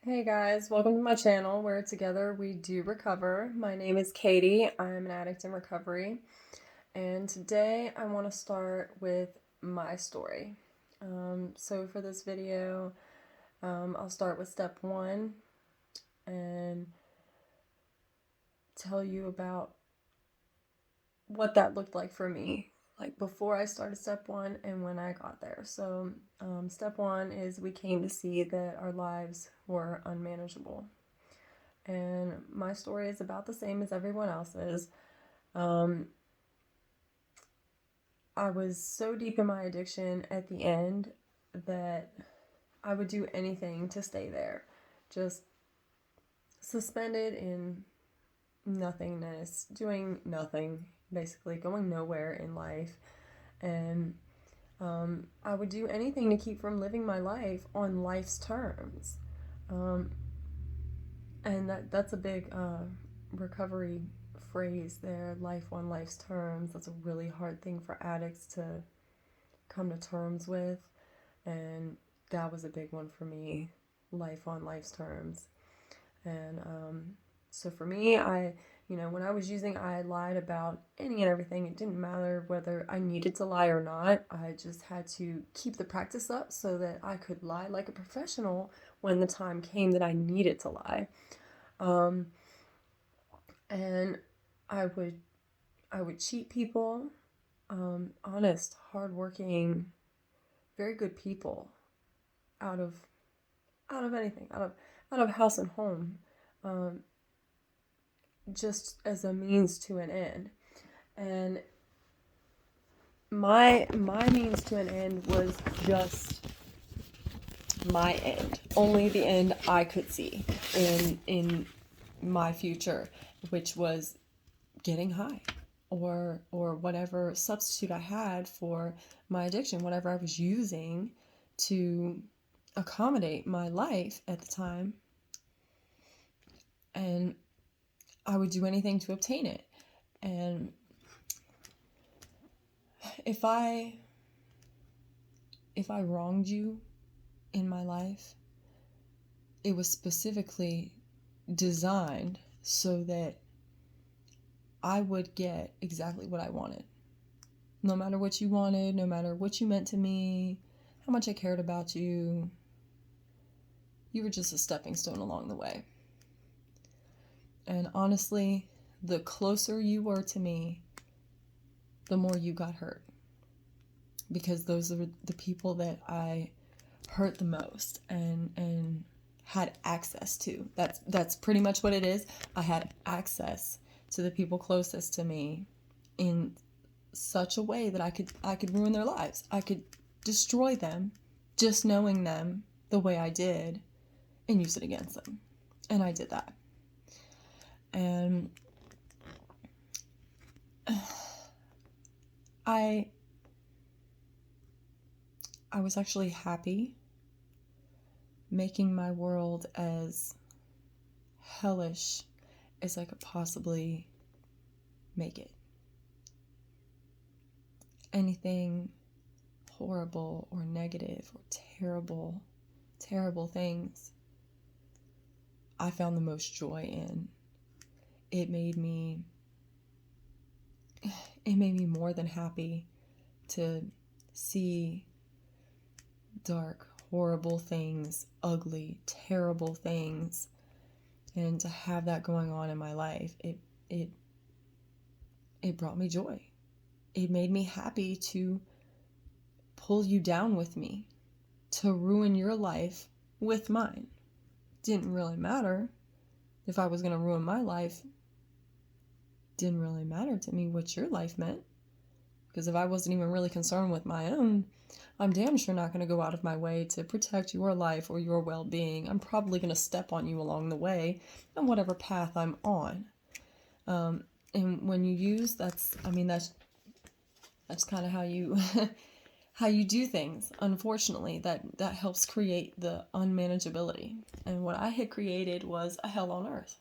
Hey guys, welcome to my channel where together we do recover. My name is Katie. I'm an addict in recovery, and today I want to start with my story. So for this video, I'll start with step one and tell you about what that looked like for me, like before I started step one and when I got there. So, step one is we came to see that our lives were unmanageable. And my story is about the same as everyone else's. Um, I was so deep in my addiction at the end that I would do anything to stay there, just suspended in nothingness, doing nothing, basically, going nowhere in life. And I would do anything to keep from living my life on life's terms. Um, and that's a big recovery phrase there, life on life's terms. That's a really hard thing for addicts to come to terms with, and that was a big one for me, life on life's terms. And so for me, when I was using, I lied about any and everything. It didn't matter whether I needed to lie or not. I just had to keep the practice up so that I could lie like a professional when the time came that I needed to lie. Um, and I would I would cheat people, honest, hardworking, very good people out of anything, out of house and home, um, just as a means to an end. And my means to an end was just my end, only the end I could see in my future, which was getting high or whatever substitute I had for my addiction, whatever I was using to accommodate my life at the time. And I would do anything to obtain it. And if I wronged you in my life, it was specifically designed so that I would get exactly what I wanted. No matter what you wanted, no matter what you meant to me, how much I cared about you, you were just a stepping stone along the way. And honestly, the closer you were to me, the more you got hurt. Because those are the people that I hurt the most and had access to. That's pretty much what it is. I had access to the people closest to me in such a way that I could ruin their lives. I could destroy them just knowing them the way I did and use it against them. And I did that. And I was actually happy making my world as hellish as I could possibly make it. Anything horrible or negative or terrible, terrible things, I found the most joy in. It made me more than happy to see dark, horrible things, ugly, terrible things, and to have that going on in my life. It brought me joy. It made me happy to pull you down with me, to ruin your life with mine. Didn't really matter if I was going to ruin my life. Didn't really matter to me what your life meant, because if I wasn't even really concerned with my own, I'm damn sure not going to go out of my way to protect your life or your well-being. I'm probably going to step on you along the way on whatever path I'm on. And when you use, that's kind of how you how you do things. Unfortunately, that helps create the unmanageability. And what I had created was a hell on earth.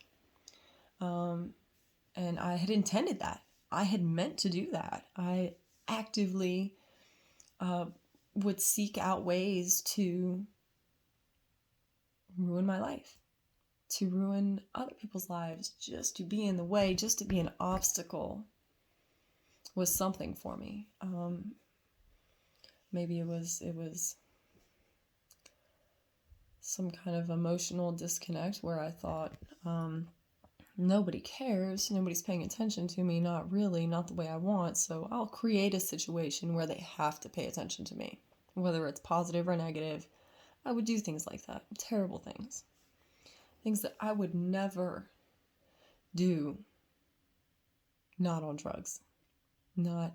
And I had intended that. I had meant to do that. I actively would seek out ways to ruin my life, to ruin other people's lives, just to be in the way, just to be an obstacle was something for me. Maybe it was some kind of emotional disconnect where I thought, nobody cares, nobody's paying attention to me, not really, not the way I want, so I'll create a situation where they have to pay attention to me, whether it's positive or negative. I would do things like that, terrible things that I would never do, not on drugs, not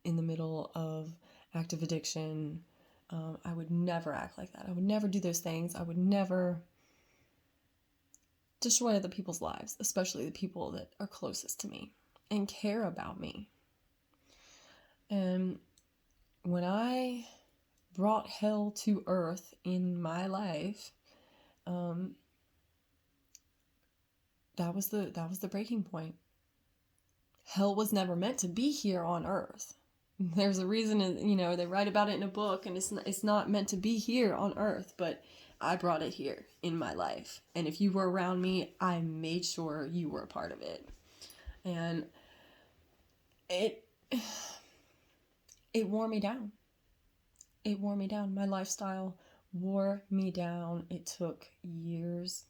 in the middle of active addiction. I would never act like that. I would never do those things. I would never destroy other people's lives, especially the people that are closest to me and care about me. And when I brought hell to earth in my life, that was the breaking point. Hell was never meant to be here on earth. There's a reason, they write about it in a book, and it's not meant to be here on earth, but I brought it here in my life. And if you were around me, I made sure you were a part of it. And it wore me down. It wore me down. My lifestyle wore me down. It took years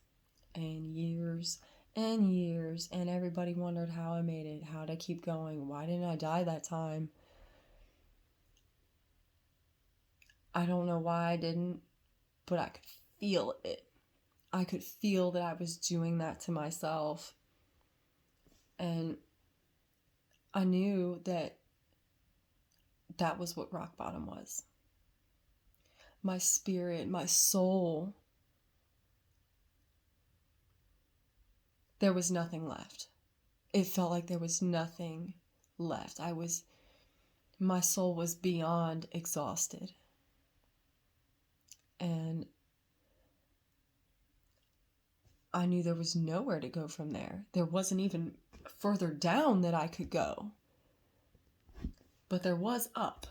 and years and years, and everybody wondered how I made it, how to keep going. Why didn't I die that time? I don't know why I didn't, but I could feel it. I could feel that I was doing that to myself. And I knew that was what rock bottom was. My spirit, my soul, there was nothing left. It felt like there was nothing left. My soul was beyond exhausted. And I knew there was nowhere to go from there. There wasn't even further down that I could go. But there was up.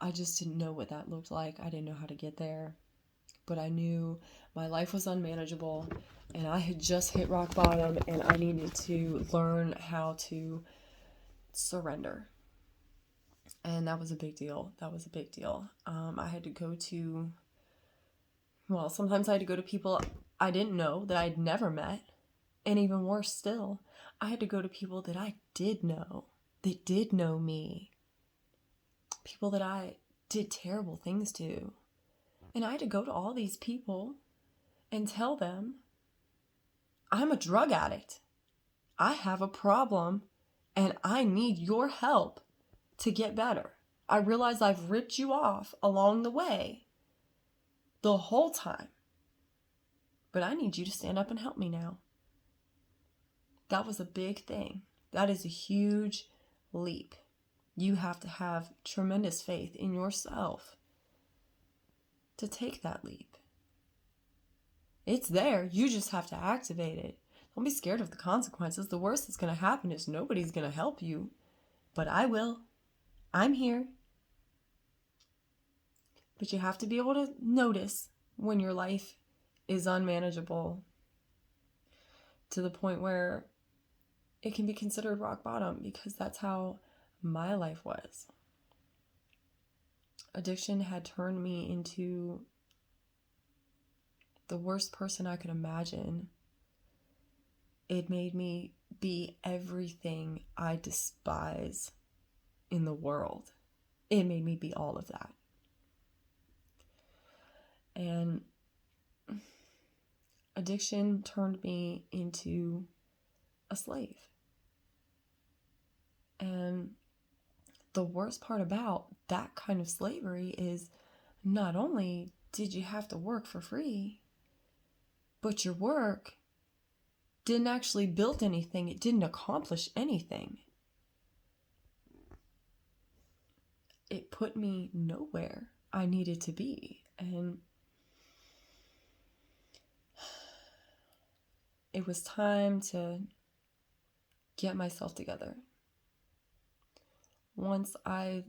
I just didn't know what that looked like. I didn't know how to get there. But I knew my life was unmanageable, and I had just hit rock bottom, and I needed to learn how to surrender. And that was a big deal. I had to go to, sometimes I had to go to people I didn't know, that I'd never met. And even worse still, I had to go to people that I did know, that did know me. People that I did terrible things to. And I had to go to all these people and tell them, I'm a drug addict. I have a problem, and I need your help to get better. I realize I've ripped you off along the way the whole time, but I need you to stand up and help me now. That was a big thing. That is a huge leap. You have to have tremendous faith in yourself to take that leap. It's there. You just have to activate it. Don't be scared of the consequences. The worst that's going to happen is nobody's going to help you, but I will. I'm here. But you have to be able to notice when your life is unmanageable to the point where it can be considered rock bottom, because that's how my life was. Addiction had turned me into the worst person I could imagine. It made me be everything I despise in the world. It made me be all of that. And addiction turned me into a slave. And the worst part about that kind of slavery is not only did you have to work for free, but your work didn't actually build anything. It didn't accomplish anything. It put me nowhere I needed to be. And it was time to get myself together. Once I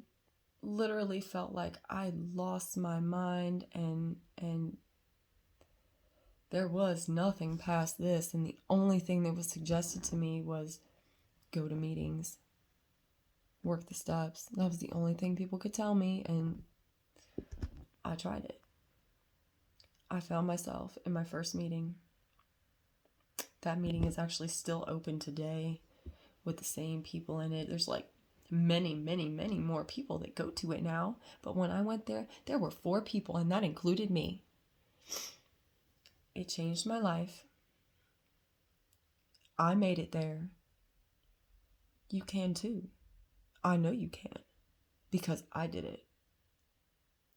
literally felt like I lost my mind and There was nothing past this, and the only thing that was suggested to me was go to meetings, work the steps. That was the only thing people could tell me, and I tried it. I found myself in my first meeting. That meeting is actually still open today with the same people in it. There's like many, many, many more people that go to it now. But when I went there, there were 4 people, and that included me. It changed my life. I made it there. You can too. I know you can, because I did it.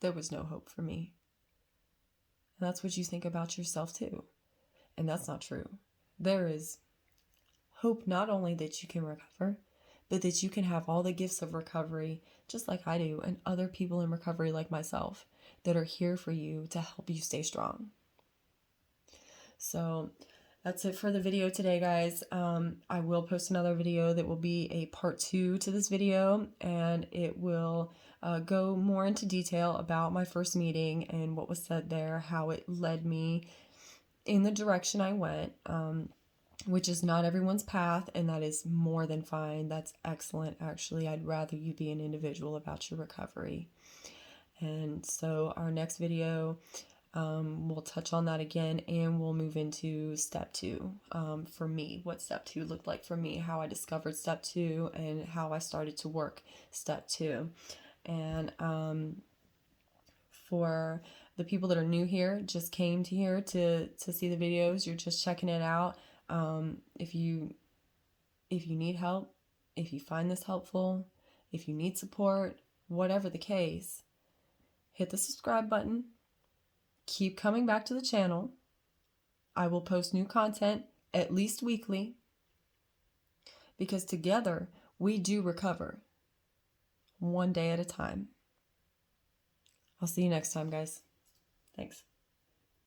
There was no hope for me. And that's what you think about yourself too. And that's not true. There is hope not only that you can recover, but that you can have all the gifts of recovery, just like I do, and other people in recovery like myself that are here for you to help you stay strong. So that's it for the video today, guys. I will post another video that will be a part 2 to this video, and it will go more into detail about my first meeting and what was said there, how it led me in the direction I went, which is not everyone's path, and that is more than fine. That's excellent, actually. I'd rather you be an individual about your recovery. And so our next video, we'll touch on that again, and we'll move into step 2 for me, what step 2 looked like for me, how I discovered step 2, and how I started to work step 2. And for the people that are new here, just came to here to see the videos, you're just checking it out. If you need help, if you find this helpful, if you need support, whatever the case, hit the subscribe button. Keep coming back to the channel. I will post new content at least weekly, because together we do recover, one day at a time. I'll see you next time, guys. Thanks.